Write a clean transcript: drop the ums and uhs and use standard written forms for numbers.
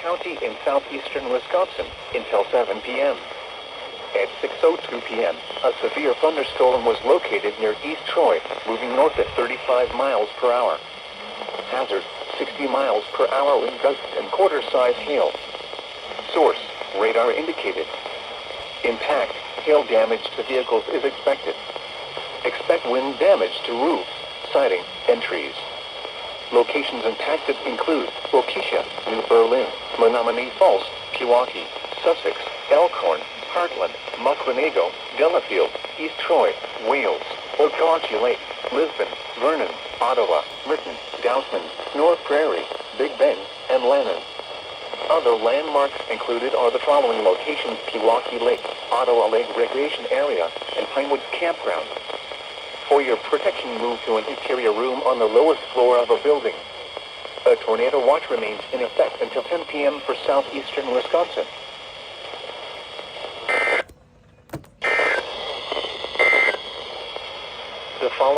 County in southeastern Wisconsin until 7 p.m. At 6:02 p.m., a severe thunderstorm was located near East Troy, moving north at 35 miles per hour. Hazard, 60 miles per hour wind gusts and quarter-size hail. Source, radar indicated. Impact, hail damage to vehicles is expected. Expect wind damage to roofs, siding, and trees. Locations impacted include Waukesha, New Berlin, Menominee Falls, Pewaukee, Sussex, Elkhorn, Heartland, Mucklenago, Delafield, East Troy, Wales, Ocauchee Lake, Lisbon, Vernon, Ottawa, Merton, Dousman, North Prairie, Big Bend, and Lannon. Other landmarks included are the following locations: Pewaukee Lake, Ottawa Lake Recreation Area, and Pinewoods Campground. For your protection, move to an interior room on the lowest floor of a building. A tornado watch remains in effect until 10 p.m. for southeastern Wisconsin.